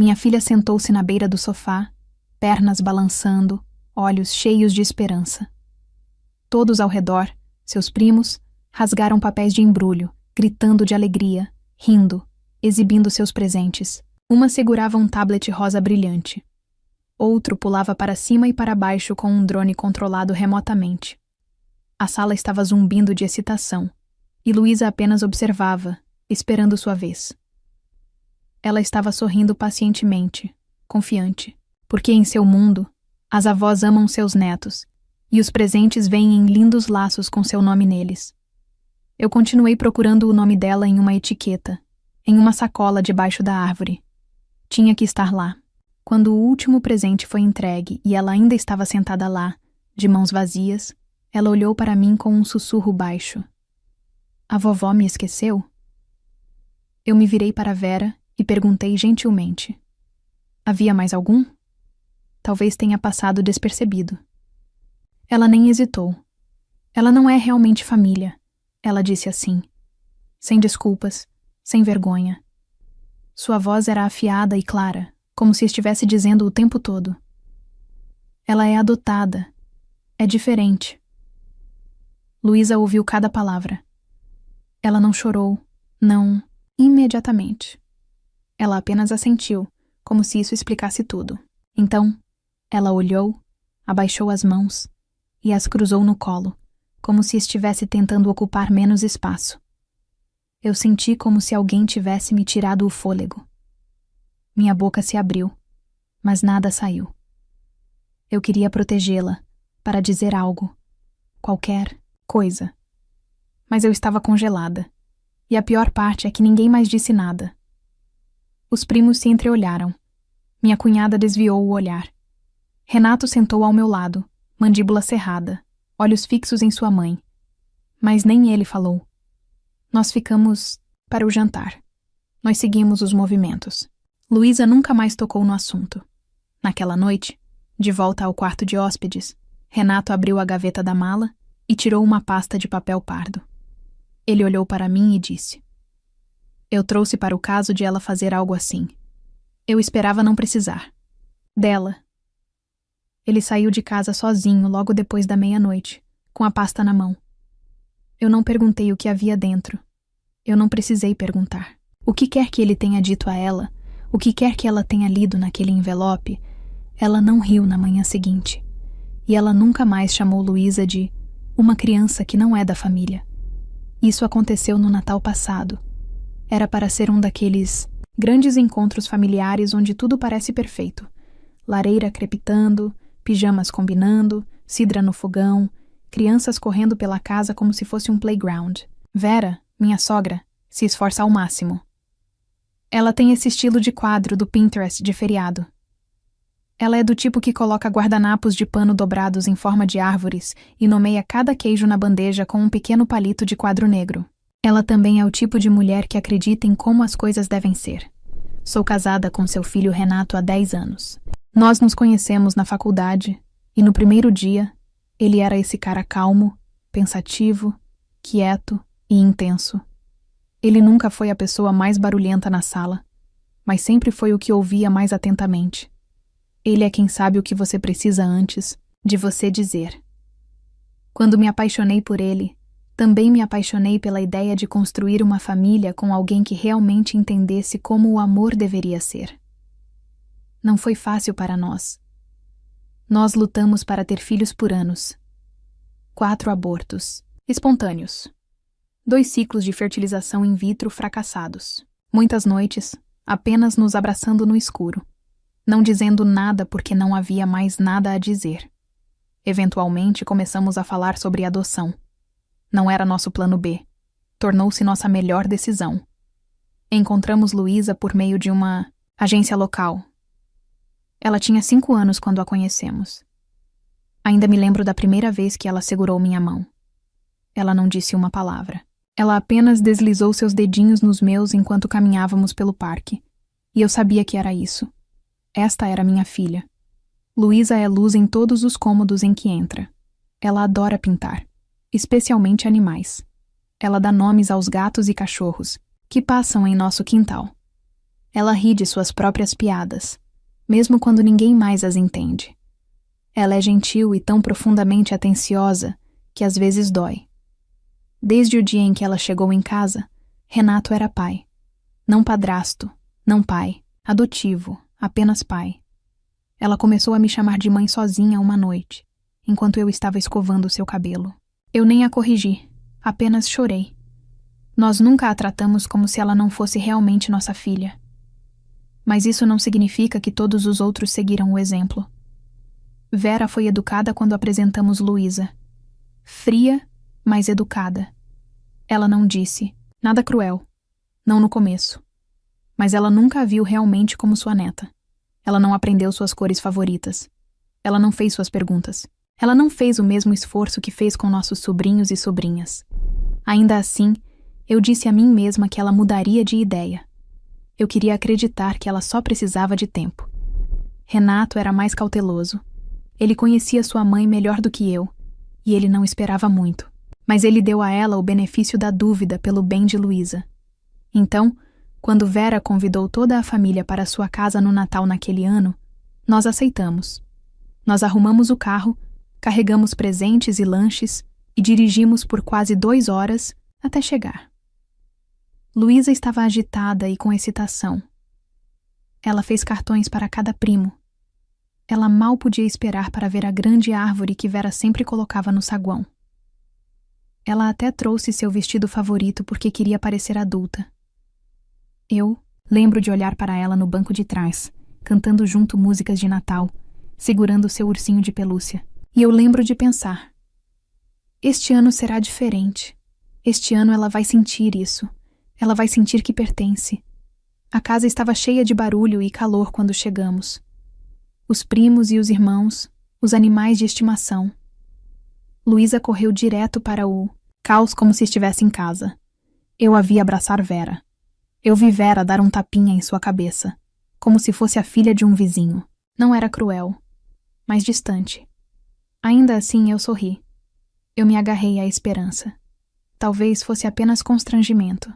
Minha filha sentou-se na beira do sofá, pernas balançando, olhos cheios de esperança. Todos ao redor, seus primos, rasgaram papéis de embrulho, gritando de alegria, rindo, exibindo seus presentes. Uma segurava um tablet rosa brilhante. Outro pulava para cima e para baixo com um drone controlado remotamente. A sala estava zumbindo de excitação, e Luísa apenas observava, esperando sua vez. Ela estava sorrindo pacientemente, confiante, porque em seu mundo, as avós amam seus netos, e os presentes vêm em lindos laços com seu nome neles. Eu continuei procurando o nome dela em uma etiqueta, em uma sacola debaixo da árvore. Tinha que estar lá. Quando o último presente foi entregue e ela ainda estava sentada lá, de mãos vazias, ela olhou para mim com um sussurro baixo. A vovó me esqueceu? Eu me virei para Vera e perguntei gentilmente. Havia mais algum? Talvez tenha passado despercebido. Ela nem hesitou. Ela não é realmente família, ela disse assim, sem desculpas, sem vergonha. Sua voz era afiada e clara, como se estivesse dizendo o tempo todo. Ela é adotada. É diferente. Luísa ouviu cada palavra. Ela não chorou, não imediatamente. Ela apenas assentiu, como se isso explicasse tudo. Então, ela olhou, abaixou as mãos e as cruzou no colo, como se estivesse tentando ocupar menos espaço. Eu senti como se alguém tivesse me tirado o fôlego. Minha boca se abriu, mas nada saiu. Eu queria protegê-la, para dizer algo, qualquer coisa. Mas eu estava congelada, e a pior parte é que ninguém mais disse nada. Os primos se entreolharam. Minha cunhada desviou o olhar. Renato sentou ao meu lado, mandíbula cerrada, olhos fixos em sua mãe. Mas nem ele falou. Nós ficamos para o jantar. Nós seguimos os movimentos. Luísa nunca mais tocou no assunto. Naquela noite, de volta ao quarto de hóspedes, Renato abriu a gaveta da mala e tirou uma pasta de papel pardo. Ele olhou para mim e disse: Eu trouxe para o caso de ela fazer algo assim. Eu esperava não precisar. Dela. Ele saiu de casa sozinho logo depois da meia-noite, com a pasta na mão. Eu não perguntei o que havia dentro. Eu não precisei perguntar. O que quer que ele tenha dito a ela, o que quer que ela tenha lido naquele envelope, ela não riu na manhã seguinte. E ela nunca mais chamou Luísa de uma criança que não é da família. Isso aconteceu no Natal passado. Era para ser um daqueles grandes encontros familiares onde tudo parece perfeito. Lareira crepitando, pijamas combinando, cidra no fogão, crianças correndo pela casa como se fosse um playground. Vera, minha sogra, se esforça ao máximo. Ela tem esse estilo de quadro do Pinterest de feriado. Ela é do tipo que coloca guardanapos de pano dobrados em forma de árvores e nomeia cada queijo na bandeja com um pequeno palito de quadro negro. Ela também é o tipo de mulher que acredita em como as coisas devem ser. Sou casada com seu filho Renato há 10 anos. Nós nos conhecemos na faculdade e no primeiro dia ele era esse cara calmo, pensativo, quieto e intenso. Ele nunca foi a pessoa mais barulhenta na sala, mas sempre foi o que ouvia mais atentamente. Ele é quem sabe o que você precisa antes de você dizer. Quando me apaixonei por ele, também me apaixonei pela ideia de construir uma família com alguém que realmente entendesse como o amor deveria ser. Não foi fácil para nós. Nós lutamos para ter filhos por anos. 4 abortos espontâneos. 2 ciclos de fertilização in vitro fracassados. Muitas noites, apenas nos abraçando no escuro. Não dizendo nada porque não havia mais nada a dizer. Eventualmente começamos a falar sobre adoção. Não era nosso plano B. Tornou-se nossa melhor decisão. Encontramos Luísa por meio de uma agência local. Ela tinha 5 anos quando a conhecemos. Ainda me lembro da primeira vez que ela segurou minha mão. Ela não disse uma palavra. Ela apenas deslizou seus dedinhos nos meus enquanto caminhávamos pelo parque. E eu sabia que era isso. Esta era minha filha. Luísa é luz em todos os cômodos em que entra. Ela adora pintar, especialmente animais. Ela dá nomes aos gatos e cachorros, que passam em nosso quintal. Ela ri de suas próprias piadas, mesmo quando ninguém mais as entende. Ela é gentil e tão profundamente atenciosa que às vezes dói. Desde o dia em que ela chegou em casa, Renato era pai. Não padrasto, não pai, adotivo, apenas pai. Ela começou a me chamar de mãe sozinha uma noite, enquanto eu estava escovando seu cabelo. Eu nem a corrigi, apenas chorei. Nós nunca a tratamos como se ela não fosse realmente nossa filha. Mas isso não significa que todos os outros seguiram o exemplo. Vera foi educada quando apresentamos Luísa. Fria, mas educada. Ela não disse nada cruel, não no começo. Mas ela nunca a viu realmente como sua neta. Ela não aprendeu suas cores favoritas. Ela não fez suas perguntas. Ela não fez o mesmo esforço que fez com nossos sobrinhos e sobrinhas. Ainda assim, eu disse a mim mesma que ela mudaria de ideia. Eu queria acreditar que ela só precisava de tempo. Renato era mais cauteloso. Ele conhecia sua mãe melhor do que eu, e ele não esperava muito. Mas ele deu a ela o benefício da dúvida pelo bem de Luísa. Então, quando Vera convidou toda a família para sua casa no Natal naquele ano, nós aceitamos. Nós arrumamos o carro, carregamos presentes e lanches e dirigimos por quase 2 horas até chegar. Luísa estava agitada e com excitação. Ela fez cartões para cada primo. Ela mal podia esperar para ver a grande árvore que Vera sempre colocava no saguão. Ela até trouxe seu vestido favorito porque queria parecer adulta. Eu lembro de olhar para ela no banco de trás, cantando junto músicas de Natal, segurando seu ursinho de pelúcia. E eu lembro de pensar: este ano será diferente. Este ano ela vai sentir isso. Ela vai sentir que pertence. A casa estava cheia de barulho e calor quando chegamos. Os primos e os irmãos, os animais de estimação. Luísa correu direto para o caos como se estivesse em casa. Eu a vi abraçar Vera. Eu vi Vera dar um tapinha em sua cabeça, como se fosse a filha de um vizinho. Não era cruel, mas distante. Ainda assim eu sorri. Eu me agarrei à esperança. Talvez fosse apenas constrangimento.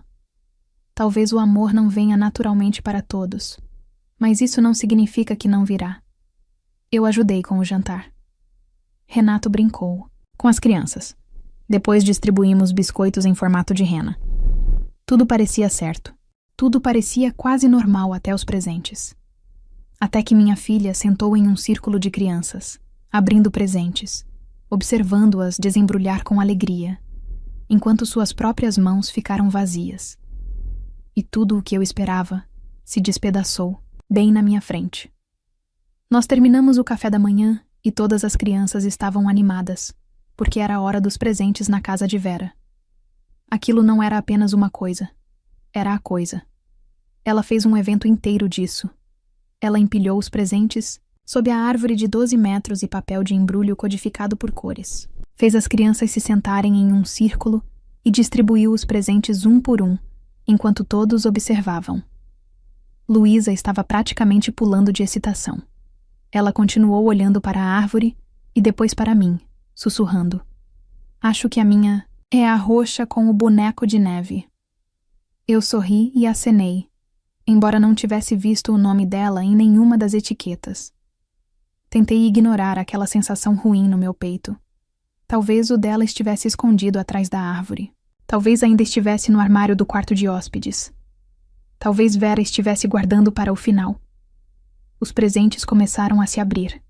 Talvez o amor não venha naturalmente para todos, mas isso não significa que não virá. Eu ajudei com o jantar. Renato brincou com as crianças. Depois distribuímos biscoitos em formato de rena. Tudo parecia certo. Tudo parecia quase normal até os presentes. Até que minha filha sentou em um círculo de crianças, abrindo presentes, observando-as desembrulhar com alegria, enquanto suas próprias mãos ficaram vazias. E tudo o que eu esperava se despedaçou, bem na minha frente. Nós terminamos o café da manhã e todas as crianças estavam animadas, porque era a hora dos presentes na casa de Vera. Aquilo não era apenas uma coisa. Era a coisa. Ela fez um evento inteiro disso. Ela empilhou os presentes sob a árvore de 12 metros e papel de embrulho codificado por cores. Fez as crianças se sentarem em um círculo e distribuiu os presentes um por um, enquanto todos observavam. Luísa estava praticamente pulando de excitação. Ela continuou olhando para a árvore e depois para mim, sussurrando: "Acho que a minha é a roxa com o boneco de neve." Eu sorri e acenei, embora não tivesse visto o nome dela em nenhuma das etiquetas. Tentei ignorar aquela sensação ruim no meu peito. Talvez o dela estivesse escondido atrás da árvore. Talvez ainda estivesse no armário do quarto de hóspedes. Talvez Vera estivesse guardando para o final. Os presentes começaram a se abrir.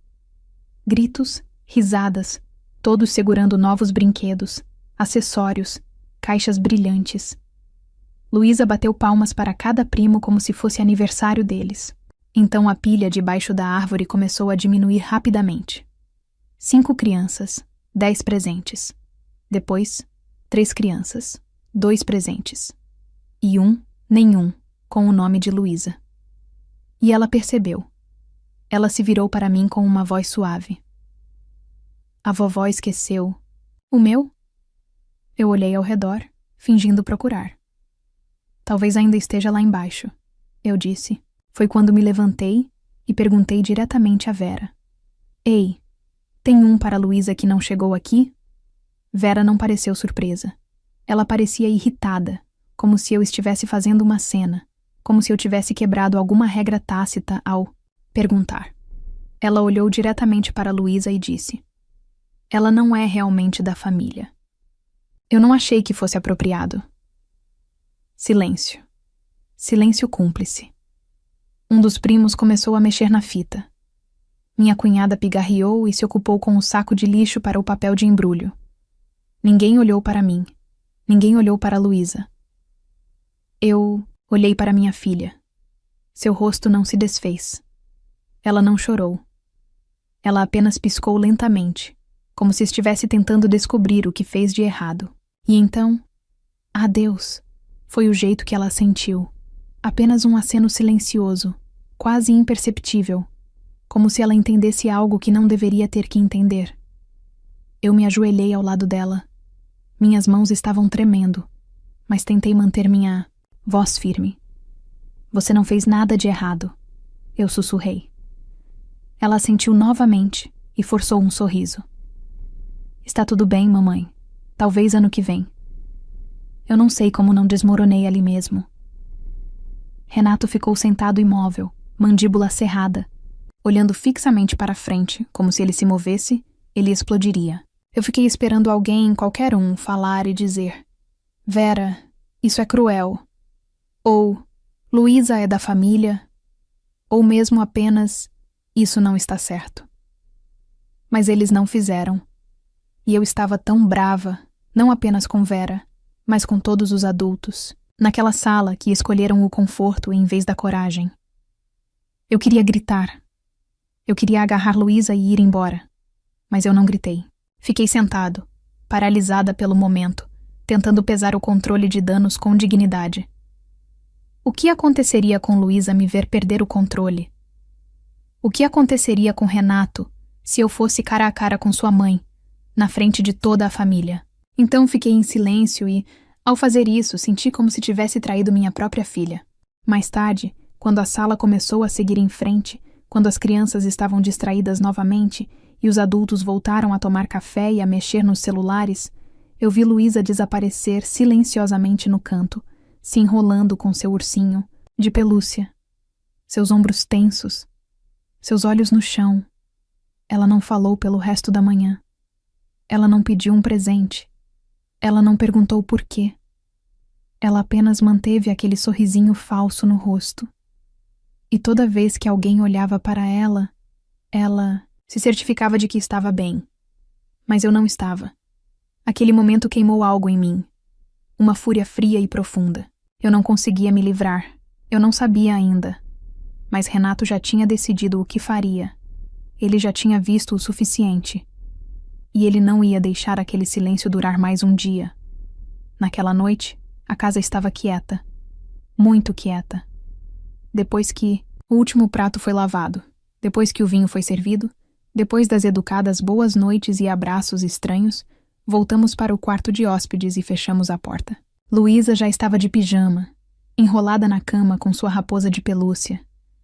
Gritos, risadas, todos segurando novos brinquedos, acessórios, caixas brilhantes. Luísa bateu palmas para cada primo como se fosse aniversário deles. Então a pilha debaixo da árvore começou a diminuir rapidamente. 5 crianças, 10 presentes. Depois, 3 crianças, 2 presentes. E nenhum, com o nome de Luísa. E ela percebeu. Ela se virou para mim com uma voz suave. "A vovó esqueceu. O meu?" Eu olhei ao redor, fingindo procurar. "Talvez ainda esteja lá embaixo", eu disse. Foi quando me levantei e perguntei diretamente a Vera: "Ei, tem um para Luísa que não chegou aqui?" Vera não pareceu surpresa. Ela parecia irritada, como se eu estivesse fazendo uma cena, como se eu tivesse quebrado alguma regra tácita ao perguntar. Ela olhou diretamente para Luísa e disse: "Ela não é realmente da família." Eu não achei que fosse apropriado. Silêncio. Silêncio cúmplice. Um dos primos começou a mexer na fita. Minha cunhada pigarreou e se ocupou com o saco de lixo para o papel de embrulho. Ninguém olhou para mim. Ninguém olhou para Luísa. Eu olhei para minha filha. Seu rosto não se desfez. Ela não chorou. Ela apenas piscou lentamente, como se estivesse tentando descobrir o que fez de errado. E então, adeus, foi o jeito que ela sentiu. Apenas um aceno silencioso, quase imperceptível, como se ela entendesse algo que não deveria ter que entender. Eu me ajoelhei ao lado dela. Minhas mãos estavam tremendo, mas tentei manter minha voz firme. "Você não fez nada de errado", eu sussurrei. Ela assentiu novamente e forçou um sorriso. "Está tudo bem, mamãe. Talvez ano que vem." Eu não sei como não desmoronei ali mesmo. Renato ficou sentado imóvel, mandíbula cerrada, olhando fixamente para frente, como se ele se movesse, ele explodiria. Eu fiquei esperando alguém, qualquer um, falar e dizer: "Vera, isso é cruel." Ou "Luísa é da família." Ou mesmo apenas "Isso não está certo." Mas eles não fizeram. E eu estava tão brava, não apenas com Vera, mas com todos os adultos, naquela sala que escolheram o conforto em vez da coragem. Eu queria gritar. Eu queria agarrar Luísa e ir embora. Mas eu não gritei. Fiquei sentado, paralisada pelo momento, tentando pesar o controle de danos com dignidade. O que aconteceria com Luísa me ver perder o controle? O que aconteceria com Renato se eu fosse cara a cara com sua mãe, na frente de toda a família? Então fiquei em silêncio e, ao fazer isso, senti como se tivesse traído minha própria filha. Mais tarde, quando a sala começou a seguir em frente, quando as crianças estavam distraídas novamente e os adultos voltaram a tomar café e a mexer nos celulares, eu vi Luísa desaparecer silenciosamente no canto, se enrolando com seu ursinho, de pelúcia. Seus ombros tensos, seus olhos no chão. Ela não falou pelo resto da manhã. Ela não pediu um presente. Ela não perguntou por quê. Ela apenas manteve aquele sorrisinho falso no rosto. E toda vez que alguém olhava para ela se certificava de que estava bem. Mas eu não estava. Aquele momento queimou algo em mim. Uma fúria fria e profunda. Eu não conseguia me livrar. Eu não sabia ainda. Mas Renato já tinha decidido o que faria. Ele já tinha visto o suficiente. E ele não ia deixar aquele silêncio durar mais um dia. Naquela noite, a casa estava quieta. Muito quieta. Depois que o último prato foi lavado, depois que o vinho foi servido, depois das educadas boas noites e abraços estranhos, voltamos para o quarto de hóspedes e fechamos a porta. Luísa já estava de pijama, enrolada na cama com sua raposa de pelúcia,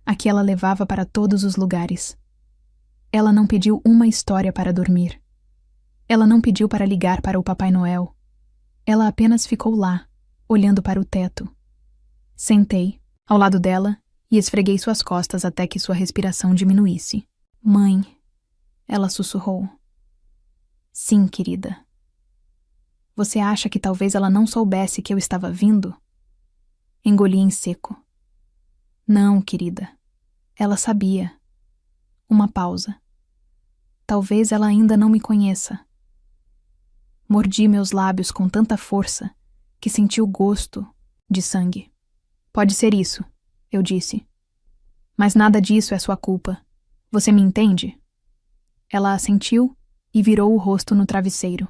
a que ela levava para todos os lugares. Ela não pediu uma história para dormir. Ela não pediu para ligar para o Papai Noel. Ela apenas ficou lá, olhando para o teto. Sentei, ao lado dela, e esfreguei suas costas até que sua respiração diminuísse. "Mãe", ela sussurrou. "Sim, querida." "Você acha que talvez ela não soubesse que eu estava vindo?" Engoli em seco. "Não, querida. Ela sabia." Uma pausa. "Talvez ela ainda não me conheça." Mordi meus lábios com tanta força que senti o gosto de sangue. "Pode ser isso", eu disse. "Mas nada disso é sua culpa. Você me entende?" Ela assentiu e virou o rosto no travesseiro.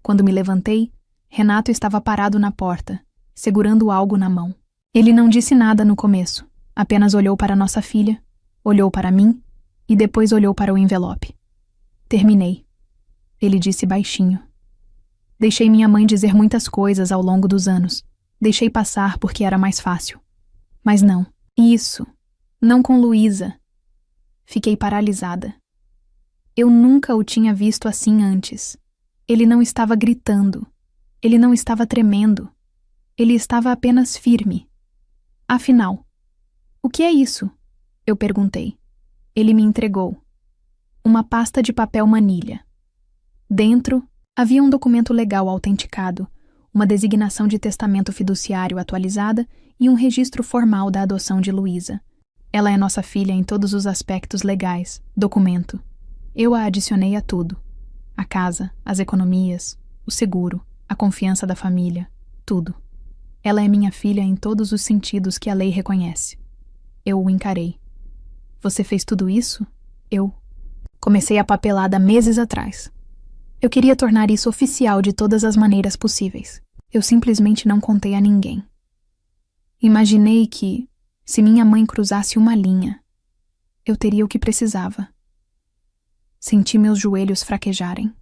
Quando me levantei, Renato estava parado na porta, segurando algo na mão. Ele não disse nada no começo, apenas olhou para nossa filha, olhou para mim e depois olhou para o envelope. "Terminei", ele disse baixinho. "Deixei minha mãe dizer muitas coisas ao longo dos anos. Deixei passar porque era mais fácil. Mas não. Isso. Não com Luísa." Fiquei paralisada. Eu nunca o tinha visto assim antes. Ele não estava gritando. Ele não estava tremendo. Ele estava apenas firme. Afinal, o que é isso? Eu perguntei. Ele me entregou uma pasta de papel manilha. Dentro havia um documento legal autenticado, uma designação de testamento fiduciário atualizada e um registro formal da adoção de Luísa. Ela é nossa filha em todos os aspectos legais. Documento. Eu a adicionei a tudo. A casa, as economias, o seguro, a confiança da família, tudo. Ela é minha filha em todos os sentidos que a lei reconhece. Eu o encarei. Você fez tudo isso? Eu comecei a papelada meses atrás. Eu queria tornar isso oficial de todas as maneiras possíveis. Eu simplesmente não contei a ninguém. Imaginei que, se minha mãe cruzasse uma linha, eu teria o que precisava. Senti meus joelhos fraquejarem.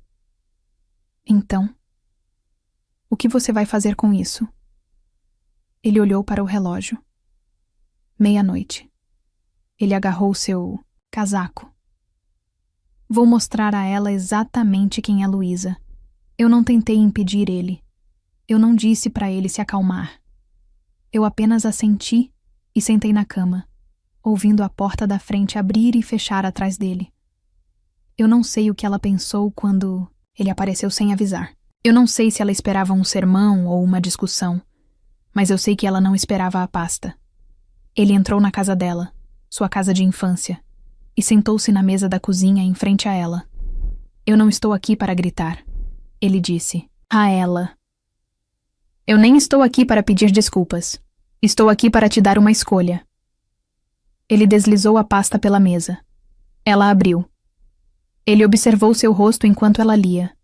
Então, o que você vai fazer com isso? Ele olhou para o relógio. 00:30. Ele agarrou seu casaco. Vou mostrar a ela exatamente quem é Luísa. Eu não tentei impedir ele. Eu não disse para ele se acalmar. Eu apenas assenti e sentei na cama, ouvindo a porta da frente abrir e fechar atrás dele. Eu não sei o que ela pensou quando ele apareceu sem avisar. Eu não sei se ela esperava um sermão ou uma discussão, mas eu sei que ela não esperava a pasta. Ele entrou na casa dela, sua casa de infância, e sentou-se na mesa da cozinha em frente a ela. Eu não estou aqui para gritar, ele disse a ela. Eu nem estou aqui para pedir desculpas. Estou aqui para te dar uma escolha. Ele deslizou a pasta pela mesa. Ela abriu. Ele observou seu rosto enquanto ela lia.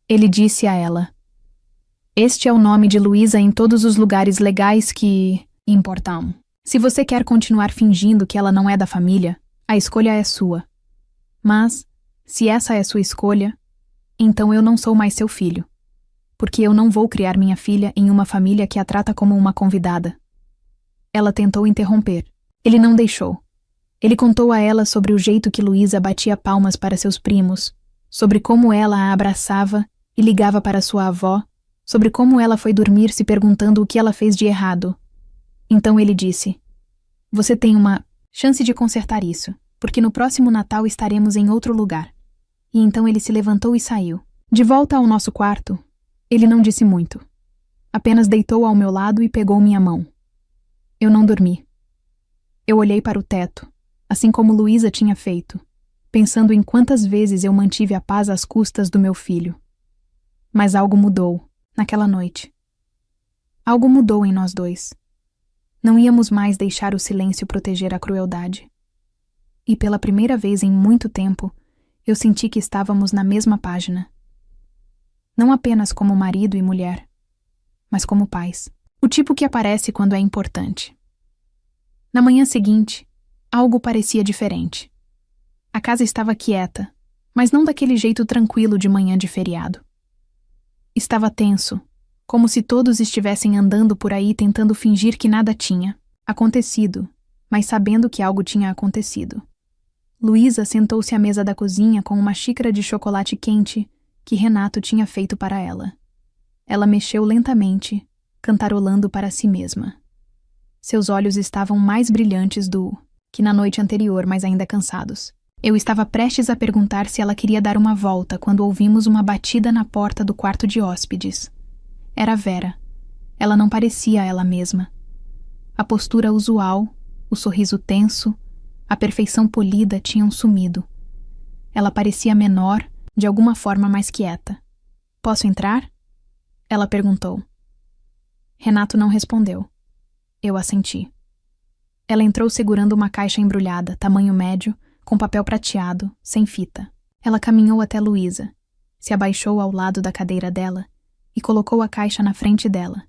Ele disse a ela: Este é o nome de Luísa em todos os lugares legais que importam. Se você quer continuar fingindo que ela não é da família, a escolha é sua. Mas, se essa é sua escolha, então eu não sou mais seu filho. Porque eu não vou criar minha filha em uma família que a trata como uma convidada. Ela tentou interromper. Ele não deixou. Ele contou a ela sobre o jeito que Luísa batia palmas para seus primos, sobre como ela a abraçava e ligava para sua avó, sobre como ela foi dormir se perguntando o que ela fez de errado. Então ele disse: Você tem uma chance de consertar isso, porque no próximo Natal estaremos em outro lugar. E então ele se levantou e saiu. De volta ao nosso quarto, ele não disse muito. Apenas deitou ao meu lado e pegou minha mão. Eu não dormi. Eu olhei para o teto, assim como Luísa tinha feito, pensando em quantas vezes eu mantive a paz às custas do meu filho. Mas algo mudou, naquela noite. Algo mudou em nós dois. Não íamos mais deixar o silêncio proteger a crueldade. E pela primeira vez em muito tempo, eu senti que estávamos na mesma página. Não apenas como marido e mulher, mas como pais. O tipo que aparece quando é importante. Na manhã seguinte, algo parecia diferente. A casa estava quieta, mas não daquele jeito tranquilo de manhã de feriado. Estava tenso, como se todos estivessem andando por aí tentando fingir que nada tinha acontecido, mas sabendo que algo tinha acontecido. Luísa sentou-se à mesa da cozinha com uma xícara de chocolate quente que Renato tinha feito para ela. Ela mexeu lentamente, cantarolando para si mesma. Seus olhos estavam mais brilhantes do que na noite anterior, mas ainda cansados. Eu estava prestes a perguntar se ela queria dar uma volta quando ouvimos uma batida na porta do quarto de hóspedes. Era Vera. Ela não parecia ela mesma. A postura usual, o sorriso tenso, a perfeição polida tinham sumido. Ela parecia menor, de alguma forma mais quieta. Posso entrar? Ela perguntou. Renato não respondeu. Eu assenti. Ela entrou segurando uma caixa embrulhada, tamanho médio, com papel prateado, sem fita. Ela caminhou até Luísa, se abaixou ao lado da cadeira dela e colocou a caixa na frente dela.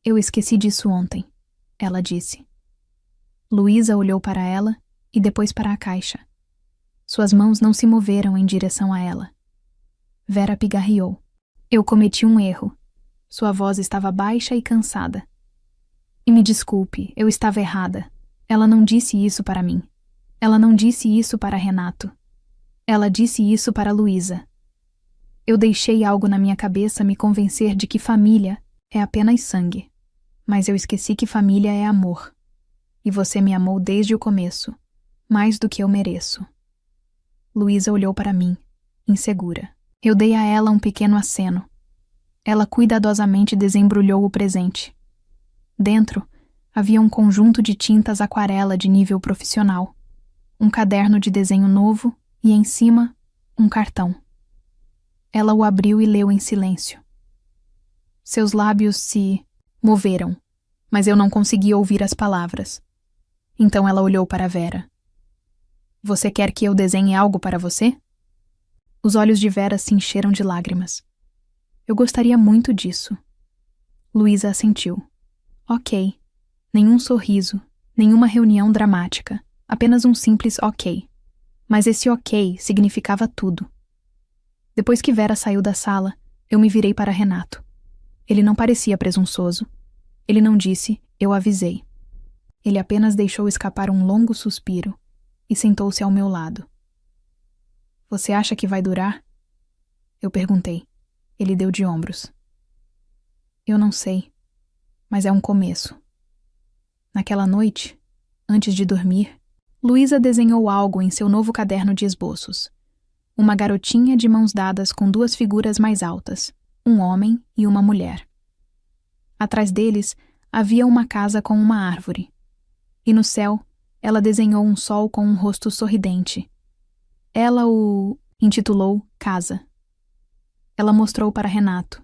Eu esqueci disso ontem, ela disse. Luísa olhou para ela e depois para a caixa. Suas mãos não se moveram em direção a ela. Vera pigarreou. Eu cometi um erro. Sua voz estava baixa e cansada. E me desculpe, eu estava errada. Ela não disse isso para mim. Ela não disse isso para Renato. Ela disse isso para Luísa. Eu deixei algo na minha cabeça me convencer de que família é apenas sangue. Mas eu esqueci que família é amor. E você me amou desde o começo, mais do que eu mereço. Luísa olhou para mim, insegura. Eu dei a ela um pequeno aceno. Ela cuidadosamente desembrulhou o presente. Dentro, havia um conjunto de tintas aquarela de nível profissional, um caderno de desenho novo e, em cima, um cartão. Ela o abriu e leu em silêncio. Seus lábios se moveram, mas eu não consegui ouvir as palavras. Então ela olhou para Vera. Você quer que eu desenhe algo para você? Os olhos de Vera se encheram de lágrimas. Eu gostaria muito disso. Luísa assentiu. Ok. Nenhum sorriso, nenhuma reunião dramática, apenas um simples ok. Mas esse ok significava tudo. Depois que Vera saiu da sala, eu me virei para Renato. Ele não parecia presunçoso. Ele não disse, eu avisei. Ele apenas deixou escapar um longo suspiro e sentou-se ao meu lado. Você acha que vai durar? Eu perguntei. Ele deu de ombros. Eu não sei, mas é um começo. Naquela noite, antes de dormir, Luísa desenhou algo em seu novo caderno de esboços. Uma garotinha de mãos dadas com duas figuras mais altas, um homem e uma mulher. Atrás deles havia uma casa com uma árvore. E no céu, ela desenhou um sol com um rosto sorridente. Ela o intitulou Casa. Ela mostrou para Renato,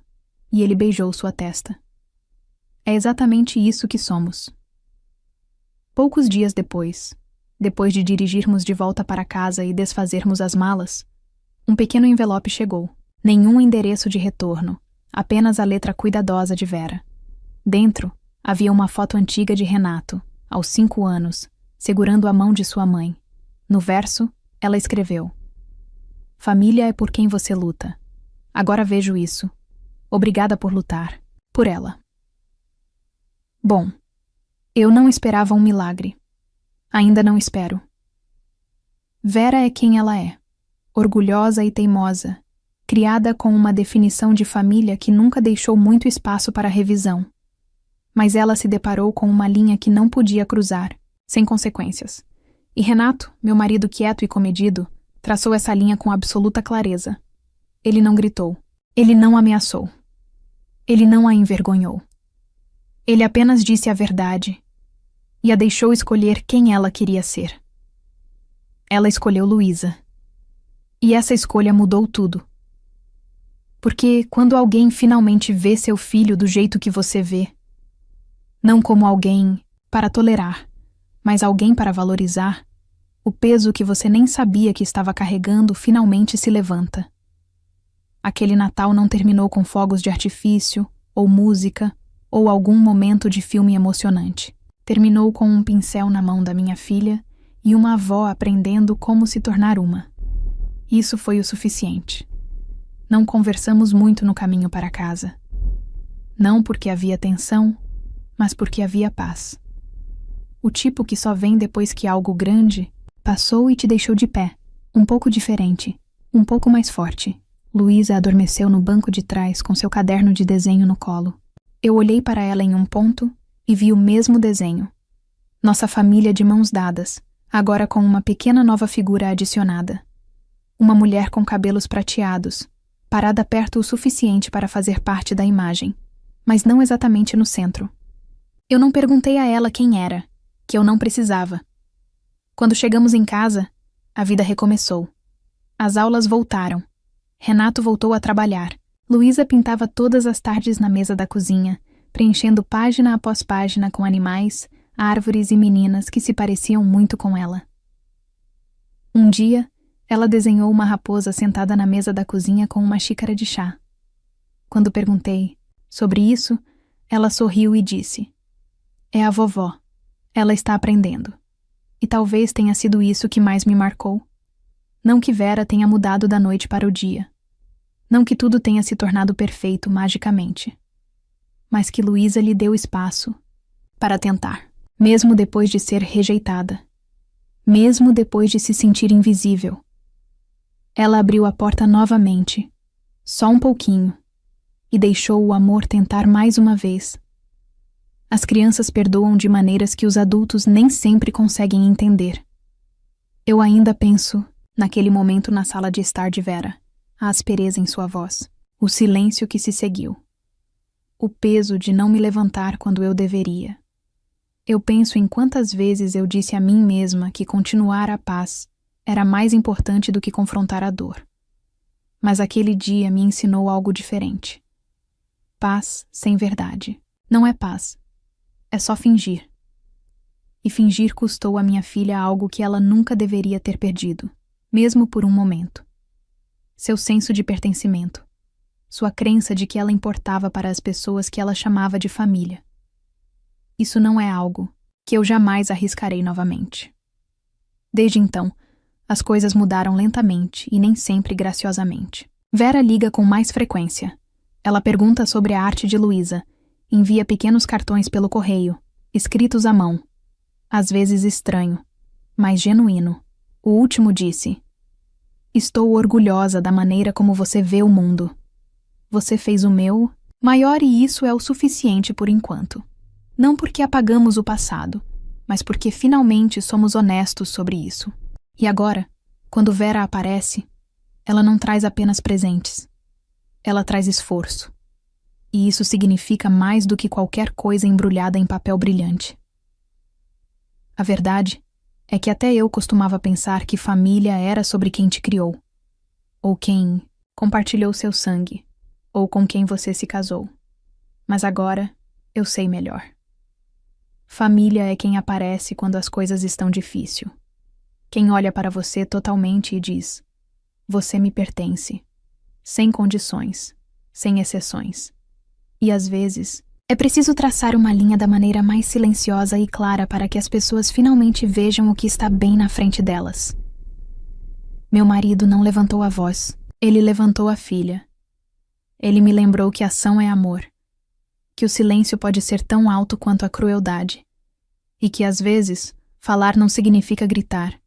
e ele beijou sua testa. É exatamente isso que somos. Poucos dias depois de dirigirmos de volta para casa e desfazermos as malas, um pequeno envelope chegou. Nenhum endereço de retorno, apenas a letra cuidadosa de Vera. Dentro, havia uma foto antiga de Renato, aos 5 anos, segurando a mão de sua mãe. No verso, ela escreveu: Família é por quem você luta. Agora vejo isso. Obrigada por lutar. Por ela. Bom, eu não esperava um milagre. Ainda não espero. Vera é quem ela é. Orgulhosa e teimosa, criada com uma definição de família que nunca deixou muito espaço para revisão. Mas ela se deparou com uma linha que não podia cruzar, sem consequências. E Renato, meu marido quieto e comedido, traçou essa linha com absoluta clareza. Ele não gritou. Ele não ameaçou. Ele não a envergonhou. Ele apenas disse a verdade e a deixou escolher quem ela queria ser. Ela escolheu Luísa. E essa escolha mudou tudo. Porque quando alguém finalmente vê seu filho do jeito que você vê, não como alguém para tolerar, mas alguém para valorizar, o peso que você nem sabia que estava carregando finalmente se levanta. Aquele Natal não terminou com fogos de artifício, ou música, ou algum momento de filme emocionante. Terminou com um pincel na mão da minha filha e uma avó aprendendo como se tornar uma. Isso foi o suficiente. Não conversamos muito no caminho para casa. Não porque havia tensão, mas porque havia paz. O tipo que só vem depois que algo grande passou e te deixou de pé, um pouco diferente, um pouco mais forte. Luísa adormeceu no banco de trás com seu caderno de desenho no colo. Eu olhei para ela em um ponto e vi o mesmo desenho. Nossa família de mãos dadas, agora com uma pequena nova figura adicionada. Uma mulher com cabelos prateados, parada perto o suficiente para fazer parte da imagem, mas não exatamente no centro. Eu não perguntei a ela quem era, que eu não precisava. Quando chegamos em casa, a vida recomeçou. As aulas voltaram. Renato voltou a trabalhar. Luísa pintava todas as tardes na mesa da cozinha, preenchendo página após página com animais, árvores e meninas que se pareciam muito com ela. Um dia, ela desenhou uma raposa sentada na mesa da cozinha com uma xícara de chá. Quando perguntei sobre isso, ela sorriu e disse: É a vovó. Ela está aprendendo. E talvez tenha sido isso que mais me marcou. Não que Vera tenha mudado da noite para o dia. Não que tudo tenha se tornado perfeito magicamente. Mas que Luísa lhe deu espaço para tentar. Mesmo depois de ser rejeitada. Mesmo depois de se sentir invisível. Ela abriu a porta novamente, só um pouquinho, e deixou o amor tentar mais uma vez. As crianças perdoam de maneiras que os adultos nem sempre conseguem entender. Eu ainda penso, naquele momento na sala de estar de Vera, a aspereza em sua voz, o silêncio que se seguiu, o peso de não me levantar quando eu deveria. Eu penso em quantas vezes eu disse a mim mesma que continuar a paz era mais importante do que confrontar a dor. Mas aquele dia me ensinou algo diferente. Paz sem verdade. Não é paz. É só fingir. E fingir custou à minha filha algo que ela nunca deveria ter perdido, mesmo por um momento. Seu senso de pertencimento. Sua crença de que ela importava para as pessoas que ela chamava de família. Isso não é algo que eu jamais arriscarei novamente. Desde então, as coisas mudaram lentamente e nem sempre graciosamente. Vera liga com mais frequência. Ela pergunta sobre a arte de Luísa, envia pequenos cartões pelo correio, escritos à mão. Às vezes estranho, mas genuíno. O último disse: "Estou orgulhosa da maneira como você vê o mundo. Você fez o meu maior e isso é o suficiente por enquanto. Não porque apagamos o passado, mas porque finalmente somos honestos sobre isso." E agora, quando Vera aparece, ela não traz apenas presentes. Ela traz esforço. E isso significa mais do que qualquer coisa embrulhada em papel brilhante. A verdade é que até eu costumava pensar que família era sobre quem te criou, ou quem compartilhou seu sangue, ou com quem você se casou. Mas agora eu sei melhor. Família é quem aparece quando as coisas estão difíceis. Quem olha para você totalmente e diz: "Você me pertence", sem condições, sem exceções. E às vezes, é preciso traçar uma linha da maneira mais silenciosa e clara para que as pessoas finalmente vejam o que está bem na frente delas. Meu marido não levantou a voz, ele levantou a filha. Ele me lembrou que ação é amor, que o silêncio pode ser tão alto quanto a crueldade, e que às vezes falar não significa gritar.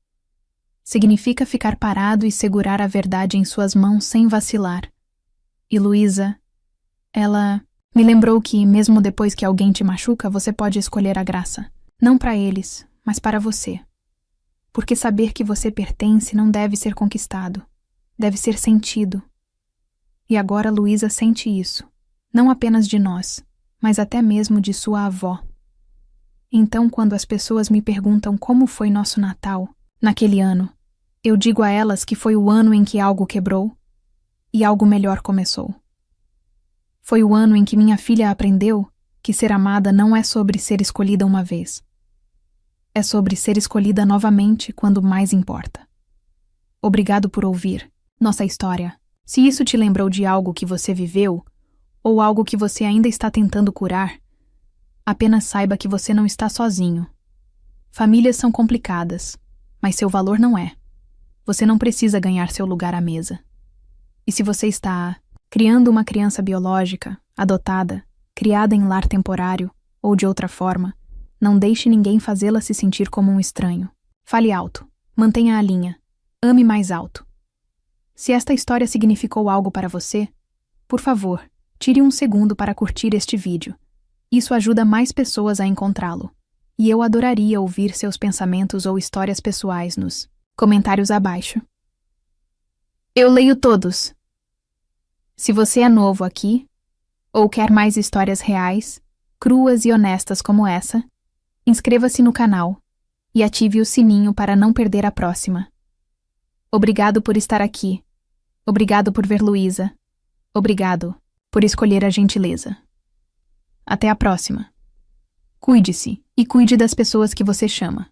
Significa ficar parado e segurar a verdade em suas mãos sem vacilar. E Luísa, ela me lembrou que, mesmo depois que alguém te machuca, você pode escolher a graça. Não para eles, mas para você. Porque saber que você pertence não deve ser conquistado. Deve ser sentido. E agora Luísa sente isso. Não apenas de nós, mas até mesmo de sua avó. Então, quando as pessoas me perguntam como foi nosso Natal, naquele ano, eu digo a elas que foi o ano em que algo quebrou e algo melhor começou. Foi o ano em que minha filha aprendeu que ser amada não é sobre ser escolhida uma vez. É sobre ser escolhida novamente quando mais importa. Obrigado por ouvir nossa história. Se isso te lembrou de algo que você viveu, ou algo que você ainda está tentando curar, apenas saiba que você não está sozinho. Famílias são complicadas, mas seu valor não é. Você não precisa ganhar seu lugar à mesa. E se você está criando uma criança biológica, adotada, criada em lar temporário ou de outra forma, não deixe ninguém fazê-la se sentir como um estranho. Fale alto, mantenha a linha, ame mais alto. Se esta história significou algo para você, por favor, tire um segundo para curtir este vídeo. Isso ajuda mais pessoas a encontrá-lo. E eu adoraria ouvir seus pensamentos ou histórias pessoais nos comentários abaixo. Eu leio todos. Se você é novo aqui, ou quer mais histórias reais, cruas e honestas como essa, inscreva-se no canal e ative o sininho para não perder a próxima. Obrigado por estar aqui. Obrigado por ver Luísa. Obrigado por escolher a gentileza. Até a próxima. Cuide-se e cuide das pessoas que você chama.